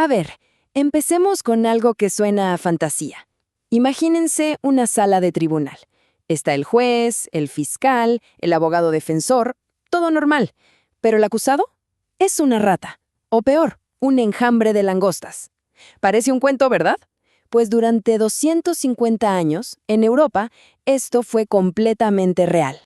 A ver, empecemos con algo que suena a fantasía. Imagínense una sala de tribunal. Está el juez, el fiscal, el abogado defensor, todo normal. Pero el acusado es una rata. O peor, un enjambre de langostas. Parece un cuento, ¿verdad? Pues durante 250 años, en Europa, esto fue completamente real.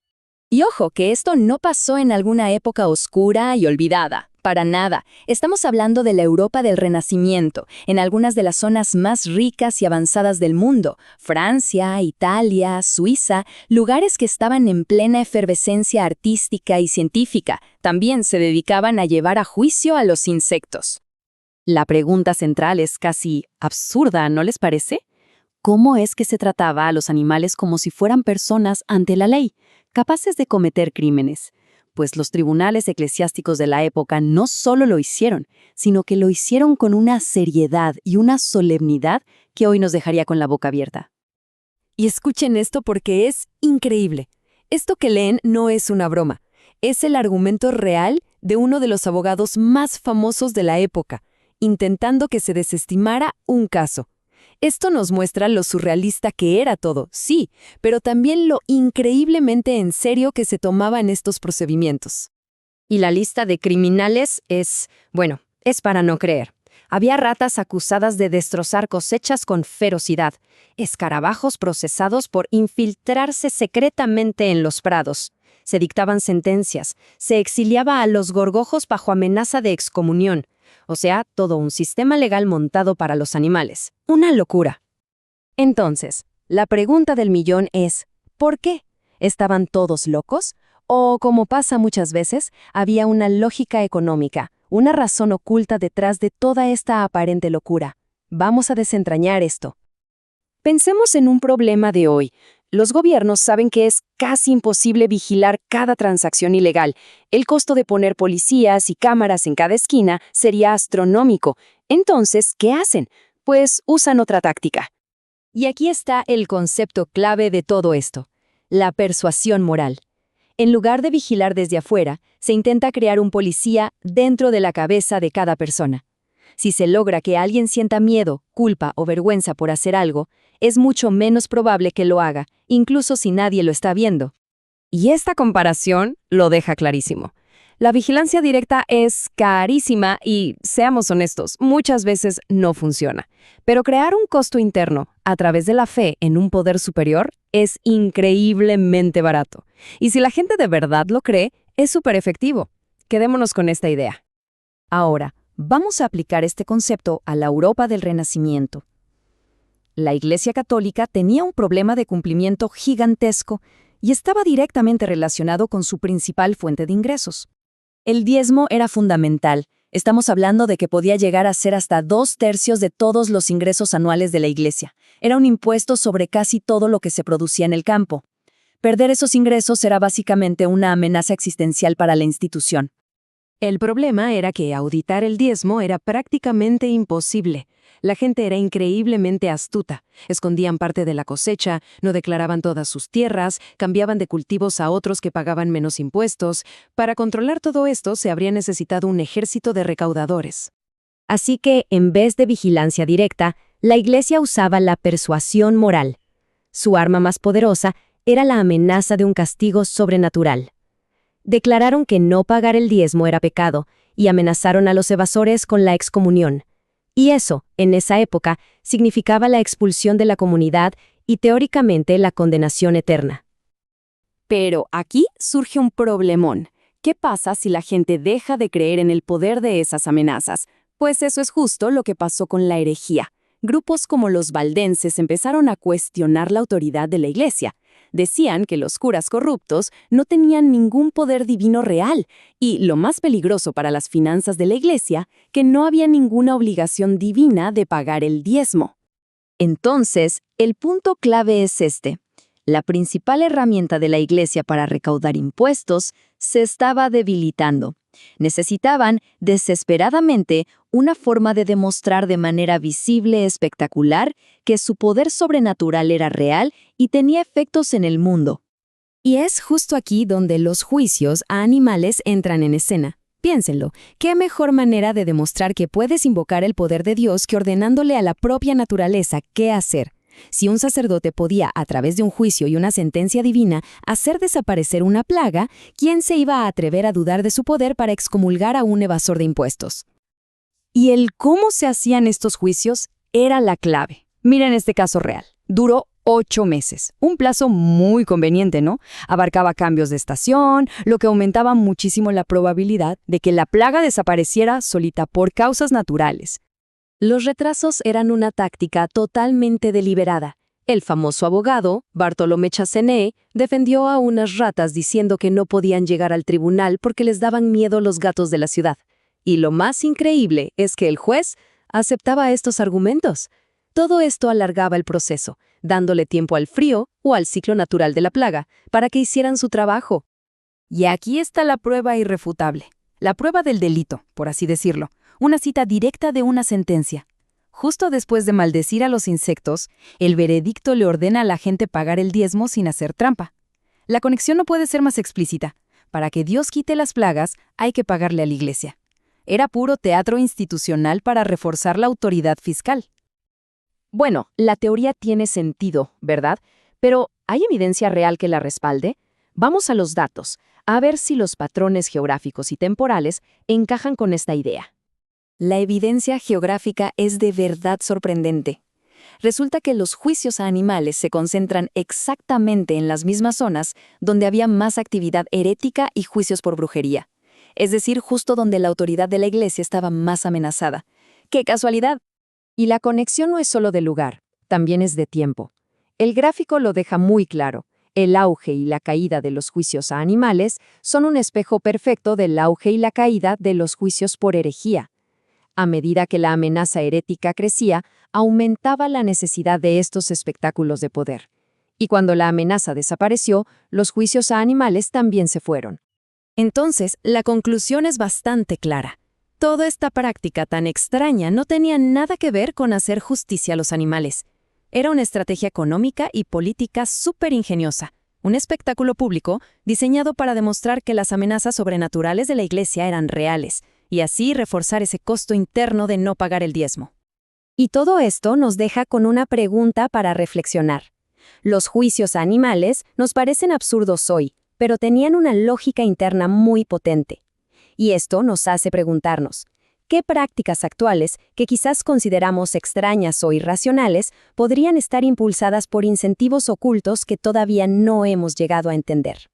Y ojo, que esto no pasó en alguna época oscura y olvidada. Para nada. Estamos hablando de la Europa del Renacimiento, en algunas de las zonas más ricas y avanzadas del mundo. Francia, Italia, Suiza, lugares que estaban en plena efervescencia artística y científica. También se dedicaban a llevar a juicio a los insectos. La pregunta central es casi absurda, ¿no les parece? ¿Cómo es que se trataba a los animales como si fueran personas ante la ley, capaces de cometer crímenes? Pues los tribunales eclesiásticos de la época no solo lo hicieron, sino que lo hicieron con una seriedad y una solemnidad que hoy nos dejaría con la boca abierta. Y escuchen esto porque es increíble. Esto que leen no es una broma. Es el argumento real de uno de los abogados más famosos de la época, intentando que se desestimara un caso. Esto nos muestra lo surrealista que era todo, sí, pero también lo increíblemente en serio que se tomaban estos procedimientos. Y la lista de criminales es para no creer. Había ratas acusadas de destrozar cosechas con ferocidad, escarabajos procesados por infiltrarse secretamente en los prados. Se dictaban sentencias, se exiliaba a los gorgojos bajo amenaza de excomunión. O sea, todo un sistema legal montado para los animales. Una locura. Entonces, la pregunta del millón es, ¿por qué? ¿Estaban todos locos? O, como pasa muchas veces, había una lógica económica, una razón oculta detrás de toda esta aparente locura. Vamos a desentrañar esto. Pensemos en un problema de hoy. Los gobiernos saben que es casi imposible vigilar cada transacción ilegal. El costo de poner policías y cámaras en cada esquina sería astronómico. Entonces, ¿qué hacen? Pues usan otra táctica. Y aquí está el concepto clave de todo esto: la persuasión moral. En lugar de vigilar desde afuera, se intenta crear un policía dentro de la cabeza de cada persona. Si se logra que alguien sienta miedo, culpa o vergüenza por hacer algo, es mucho menos probable que lo haga, incluso si nadie lo está viendo. Y esta comparación lo deja clarísimo. La vigilancia directa es carísima y, seamos honestos, muchas veces no funciona. Pero crear un costo interno a través de la fe en un poder superior es increíblemente barato. Y si la gente de verdad lo cree, es súper efectivo. Quedémonos con esta idea. Ahora, vamos a aplicar este concepto a la Europa del Renacimiento. La Iglesia Católica tenía un problema de cumplimiento gigantesco y estaba directamente relacionado con su principal fuente de ingresos. El diezmo era fundamental. Estamos hablando de que podía llegar a ser hasta 2/3 de todos los ingresos anuales de la Iglesia. Era un impuesto sobre casi todo lo que se producía en el campo. Perder esos ingresos era básicamente una amenaza existencial para la institución. El problema era que auditar el diezmo era prácticamente imposible. La gente era increíblemente astuta. Escondían parte de la cosecha, no declaraban todas sus tierras, cambiaban de cultivos a otros que pagaban menos impuestos. Para controlar todo esto se habría necesitado un ejército de recaudadores. Así que, en vez de vigilancia directa, la Iglesia usaba la persuasión moral. Su arma más poderosa era la amenaza de un castigo sobrenatural. Declararon que no pagar el diezmo era pecado y amenazaron a los evasores con la excomunión. Y eso, en esa época, significaba la expulsión de la comunidad y teóricamente la condenación eterna. Pero aquí surge un problemón. ¿Qué pasa si la gente deja de creer en el poder de esas amenazas? Pues eso es justo lo que pasó con la herejía. Grupos como los valdenses empezaron a cuestionar la autoridad de la Iglesia. Decían que los curas corruptos no tenían ningún poder divino real y, lo más peligroso para las finanzas de la Iglesia, que no había ninguna obligación divina de pagar el diezmo. Entonces, el punto clave es este. La principal herramienta de la Iglesia para recaudar impuestos se estaba debilitando. Necesitaban, desesperadamente, una forma de demostrar de manera visible y espectacular que su poder sobrenatural era real y tenía efectos en el mundo. Y es justo aquí donde los juicios a animales entran en escena. Piénsenlo, ¿qué mejor manera de demostrar que puedes invocar el poder de Dios que ordenándole a la propia naturaleza qué hacer? Si un sacerdote podía, a través de un juicio y una sentencia divina, hacer desaparecer una plaga, ¿quién se iba a atrever a dudar de su poder para excomulgar a un evasor de impuestos? Y el cómo se hacían estos juicios era la clave. Miren este caso real. Duró 8 meses, un plazo muy conveniente, ¿no? Abarcaba cambios de estación, lo que aumentaba muchísimo la probabilidad de que la plaga desapareciera solita por causas naturales. Los retrasos eran una táctica totalmente deliberada. El famoso abogado, Bartolomé Chassenet, defendió a unas ratas diciendo que no podían llegar al tribunal porque les daban miedo los gatos de la ciudad. Y lo más increíble es que el juez aceptaba estos argumentos. Todo esto alargaba el proceso, dándole tiempo al frío o al ciclo natural de la plaga para que hicieran su trabajo. Y aquí está la prueba irrefutable, la prueba del delito, por así decirlo, una cita directa de una sentencia. Justo después de maldecir a los insectos, el veredicto le ordena a la gente pagar el diezmo sin hacer trampa. La conexión no puede ser más explícita. Para que Dios quite las plagas, hay que pagarle a la iglesia. Era puro teatro institucional para reforzar la autoridad fiscal. Bueno, la teoría tiene sentido, ¿verdad? Pero, ¿hay evidencia real que la respalde? Vamos a los datos, a ver si los patrones geográficos y temporales encajan con esta idea. La evidencia geográfica es de verdad sorprendente. Resulta que los juicios a animales se concentran exactamente en las mismas zonas donde había más actividad herética y juicios por brujería. Es decir, justo donde la autoridad de la iglesia estaba más amenazada. ¡Qué casualidad! Y la conexión no es solo de lugar, también es de tiempo. El gráfico lo deja muy claro. El auge y la caída de los juicios a animales son un espejo perfecto del auge y la caída de los juicios por herejía. A medida que la amenaza herética crecía, aumentaba la necesidad de estos espectáculos de poder. Y cuando la amenaza desapareció, los juicios a animales también se fueron. Entonces, la conclusión es bastante clara. Toda esta práctica tan extraña no tenía nada que ver con hacer justicia a los animales. Era una estrategia económica y política súper ingeniosa, un espectáculo público diseñado para demostrar que las amenazas sobrenaturales de la iglesia eran reales, y así reforzar ese costo interno de no pagar el diezmo. Y todo esto nos deja con una pregunta para reflexionar. Los juicios a animales nos parecen absurdos hoy, pero tenían una lógica interna muy potente. Y esto nos hace preguntarnos, ¿qué prácticas actuales, que quizás consideramos extrañas o irracionales, podrían estar impulsadas por incentivos ocultos que todavía no hemos llegado a entender?